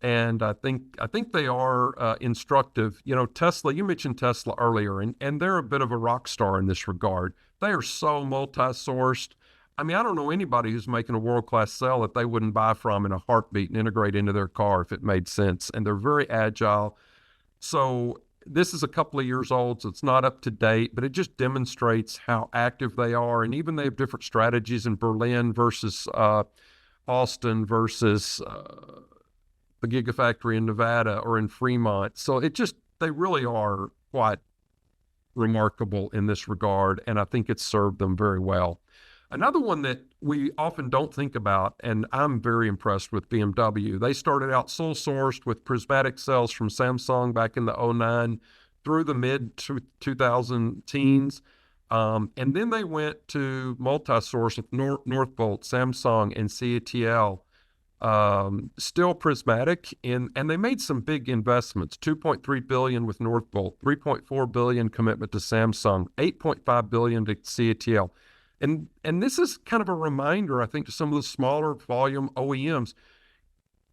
And I think they are instructive. Tesla, you mentioned Tesla earlier, and they're a bit of a rock star in this regard. They are so multi-sourced. I mean, I don't know anybody who's making a world-class cell that they wouldn't buy from in a heartbeat and integrate into their car if it made sense. And they're very agile. So this is a couple of years old, so it's not up to date, but it just demonstrates how active they are. And even they have different strategies in Berlin versus Austin versus the Gigafactory in Nevada or in Fremont. So they really are quite remarkable in this regard, and I think it's served them very well. Another one that we often don't think about, and I'm very impressed with BMW. They started out sole sourced with prismatic cells from Samsung back in the 2009 through the mid 2000 teens. And then they went to multi-source with Northvolt, Samsung, and CATL. Still prismatic, and they made some big investments, $2.3 billion with Northvolt, $3.4 billion commitment to Samsung, $8.5 billion to CATL. And this is kind of a reminder, I think, to some of the smaller volume OEMs,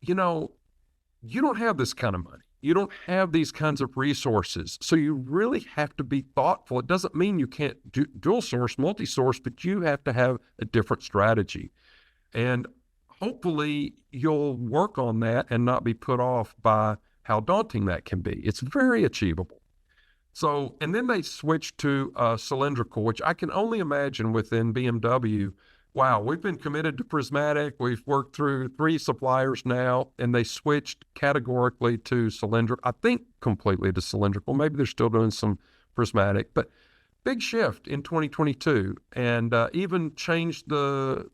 you don't have this kind of money. You don't have these kinds of resources. So you really have to be thoughtful. It doesn't mean you can't dual source, multi-source, but you have to have a different strategy. And hopefully you'll work on that and not be put off by how daunting that can be. It's very achievable. So, and then they switched to cylindrical, which I can only imagine within BMW. Wow, we've been committed to prismatic. We've worked through 3 suppliers now, and they switched categorically to cylindrical. I think completely to cylindrical. Maybe they're still doing some prismatic, but big shift in 2022, and even changed the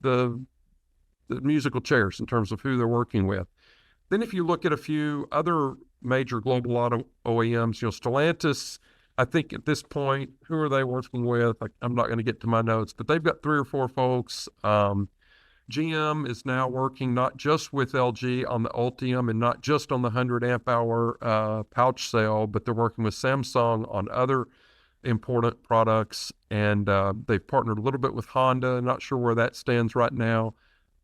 musical chairs in terms of who they're working with. Then if you look at a few other major global auto OEMs, Stellantis, I think at this point, who are they working with? I'm not going to get to my notes, but they've got 3 or 4 folks. GM is now working not just with LG on the Ultium and not just on the 100 amp hour pouch cell, but they're working with Samsung on other important products. And they've partnered a little bit with Honda. Not sure where that stands right now.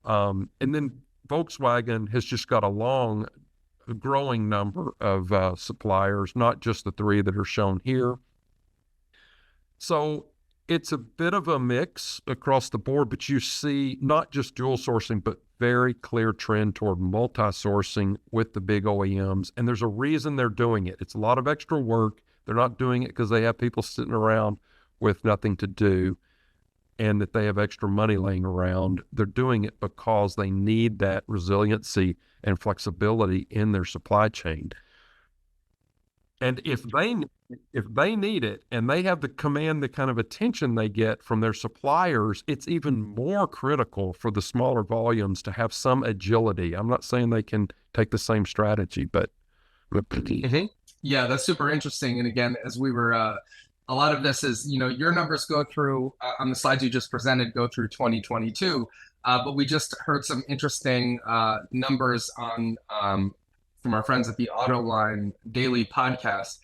And then Volkswagen has just got a growing number of suppliers, not just the 3 that are shown here. So it's a bit of a mix across the board, but you see not just dual sourcing, but very clear trend toward multi-sourcing with the big OEMs. And there's a reason they're doing it. It's a lot of extra work. They're not doing it because they have people sitting around with nothing to do and that they have extra money laying around. They're doing it because they need that resiliency and flexibility in their supply chain. And if they need it and they have the command, the kind of attention they get from their suppliers, it's even more critical for the smaller volumes to have some agility. I'm not saying they can take the same strategy, but yeah, that's super interesting. And again, as we were, a lot of this is, your numbers go through on the slides you just presented, go through 2022. But we just heard some interesting numbers on from our friends at the Autoline Daily podcast.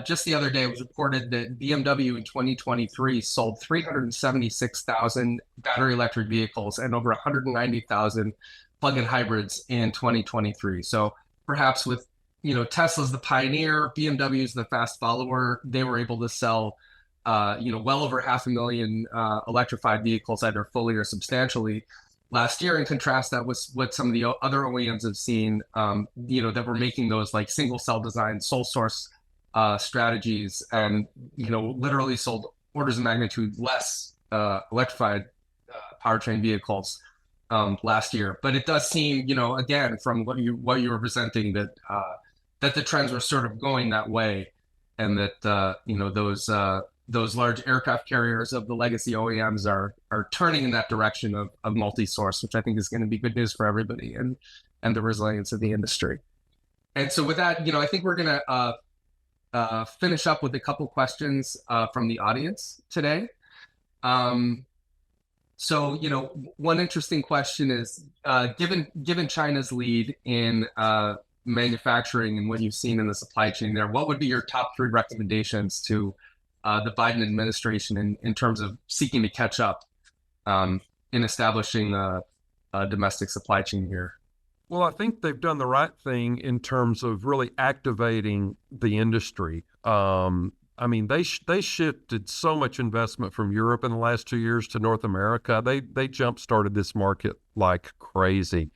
Just the other day, it was reported that BMW in 2023 sold 376,000 battery electric vehicles and over 190,000 plug-in hybrids in 2023. So perhaps with Tesla's the pioneer, BMW's the fast follower, they were able to sell well over 500,000 electrified vehicles, either fully or substantially last year. And contrast that with what some of the other OEMs have seen, that were making those like single cell design, sole source strategies, and literally sold orders of magnitude less electrified powertrain vehicles last year. But it does seem, again, from what you were presenting, that that the trends were sort of going that way, and that those large aircraft carriers of the legacy OEMs are turning in that direction of multi-source, which I think is going to be good news for everybody and the resilience of the industry. And so with that, I think we're going to finish up with a couple questions from the audience today. So, one interesting question is, given China's lead in manufacturing and what you've seen in the supply chain there, what would be your top 3 recommendations to the Biden administration in terms of seeking to catch up in establishing a domestic supply chain here? Well, I think they've done the right thing in terms of really activating the industry. I mean, they shifted so much investment from Europe in the last 2 years to North America. They jump-started this market like crazy.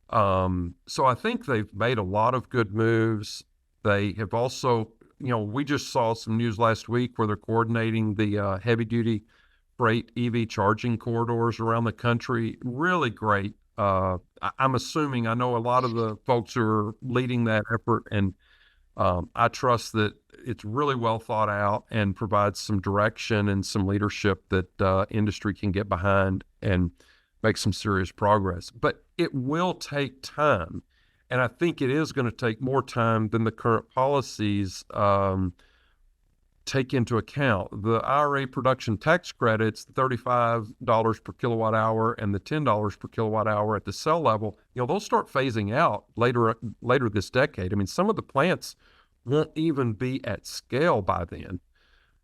So I think they've made a lot of good moves. They have also, we just saw some news last week where they're coordinating the heavy-duty freight EV charging corridors around the country. Really great. I'm assuming, I know a lot of the folks who are leading that effort, and I trust that it's really well thought out and provides some direction and some leadership that industry can get behind and make some serious progress. But it will take time. And I think it is going to take more time than the current policies take into account. The IRA production tax credits, the $35 per kilowatt hour and the $10 per kilowatt hour at the cell level, they'll start phasing out later this decade. I mean, some of the plants won't even be at scale by then.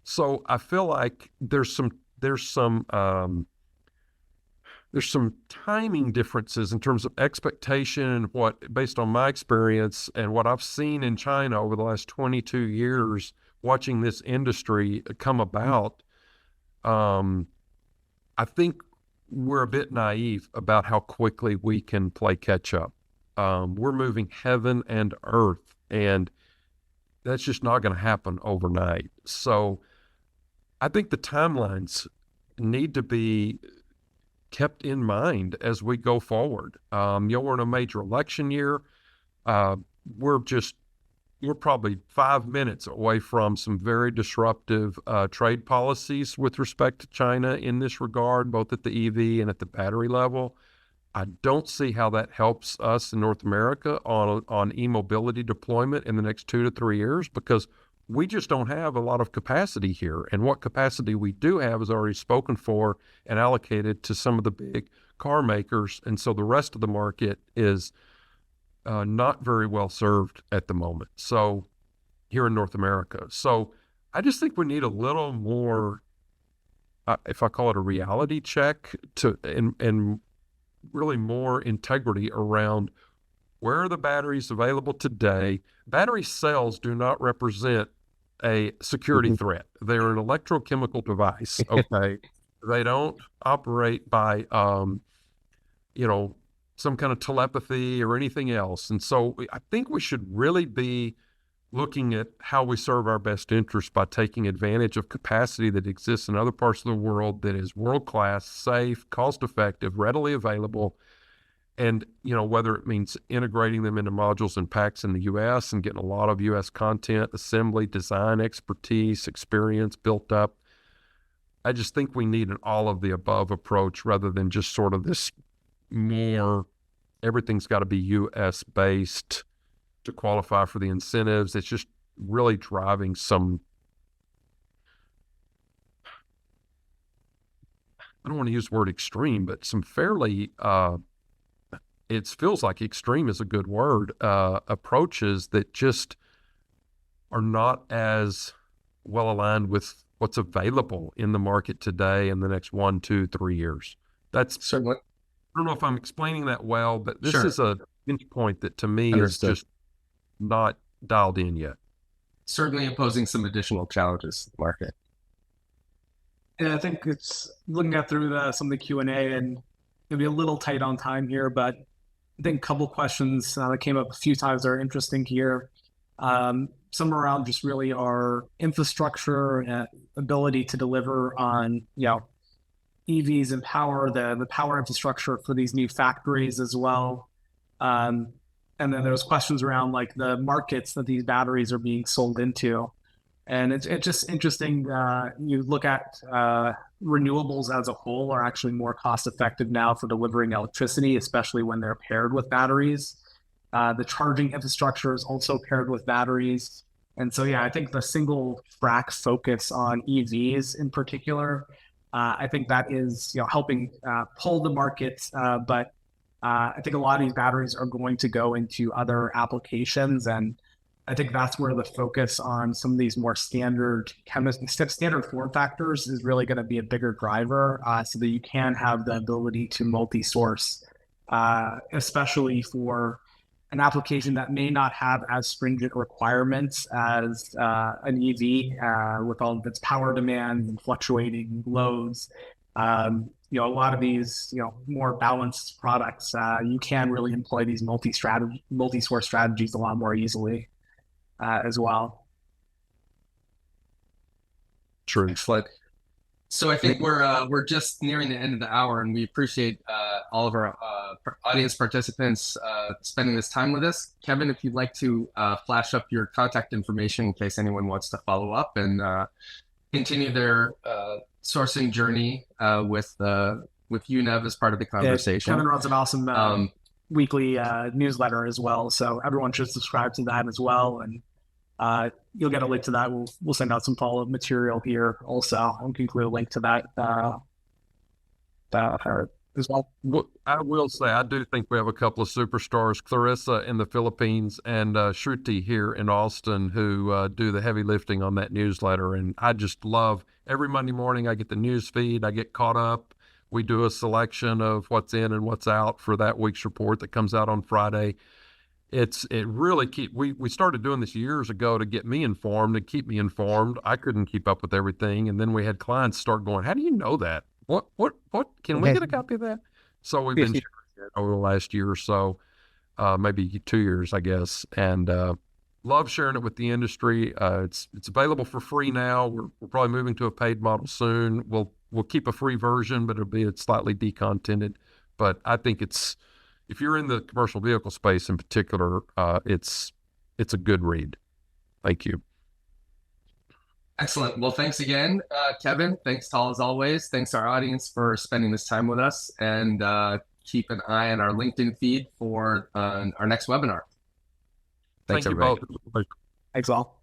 So I feel like there's some timing differences in terms of expectation and what, based on my experience and what I've seen in China over the last 22 years, watching this industry come about. I think we're a bit naive about how quickly we can play catch up. We're moving heaven and earth, and that's just not going to happen overnight. So I think the timelines need to be kept in mind as we go forward. We're in a major election year. We're probably 5 minutes away from some very disruptive trade policies with respect to China in this regard, both at the EV and at the battery level. I don't see how that helps us in North America on e-mobility deployment in the next 2 to 3 years, because we just don't have a lot of capacity here. And what capacity we do have is already spoken for and allocated to some of the big car makers. And so the rest of the market is not very well served at the moment. So here in North America. So I just think we need a little more, if I call it a reality check, and really more integrity around where are the batteries available today. Battery cells do not represent a security threat. They're an electrochemical device. Okay. They don't operate by, some kind of telepathy or anything else. And so I think we should really be looking at how we serve our best interests by taking advantage of capacity that exists in other parts of the world that is world-class, safe, cost-effective, readily available. And, whether it means integrating them into modules and packs in the U.S. and getting a lot of U.S. content, assembly, design, expertise, experience built up. I just think we need an all of the above approach rather than just sort of this more, everything's got to be U.S. based to qualify for the incentives. It's just really driving some, I don't want to use the word extreme, but some fairly, it feels like extreme is a good word, approaches that just are not as well aligned with what's available in the market today in the next 1, 2, 3 years. That's Certainly. I don't know if I'm explaining that well, but this Sure. is a pinch point that to me Understood. is just not dialed in yet. Certainly imposing some additional challenges to the market. Yeah, I think it's looking at through some of the Q&A, and it'll be a little tight on time here, but I think a couple questions that came up a few times are interesting here. Some around just really our infrastructure and ability to deliver on, EVs and power, the power infrastructure for these new factories as well. And then there's questions around like the markets that these batteries are being sold into. And it's just interesting. You look at renewables as a whole are actually more cost effective now for delivering electricity, especially when they're paired with batteries. The charging infrastructure is also paired with batteries. And so, I think the single track focus on EVs in particular, I think that is, helping pull the market. But I think a lot of these batteries are going to go into other applications, and I think that's where the focus on some of these more standard form factors is really going to be a bigger driver, so that you can have the ability to multi-source, especially for an application that may not have as stringent requirements as an EV with all of its power demand and fluctuating loads. A lot of these, more balanced products, you can really employ these multi-source strategies a lot more easily as well. True. Excellent. So I think we're just nearing the end of the hour, and we appreciate all of our audience participants spending this time with us. Kevin, if you'd like to flash up your contact information in case anyone wants to follow up and continue their sourcing journey with YUNEV as part of the conversation. Kevin runs an awesome weekly newsletter as well, so everyone should subscribe to that as well. And you'll get a link to that. We'll send out some follow-up material here also. I'll include a link to that as well. I will say, I do think we have a couple of superstars, Clarissa in the Philippines and Shruti here in Austin, who do the heavy lifting on that newsletter. And I just love every Monday morning I get the news feed. I get caught up. We do a selection of what's in and what's out for that week's report that comes out on Friday. It really we started doing this years ago to get me informed and keep me informed. I couldn't keep up with everything. And then we had clients start going, how do you know that? What, can we get a copy of that? So we've been sharing it over the last year or so, maybe 2 years, I guess. And love sharing it with the industry. It's available for free now. We're probably moving to a paid model soon. We'll keep a free version, but it'll be slightly decontented. But I think if you're in the commercial vehicle space in particular, it's a good read. Thank you. Excellent. Well, thanks again, Kevin. Thanks, Tal, as always. Thanks our audience for spending this time with us, and keep an eye on our LinkedIn feed for our next webinar. Thanks, Thank you everybody. both. Thanks all.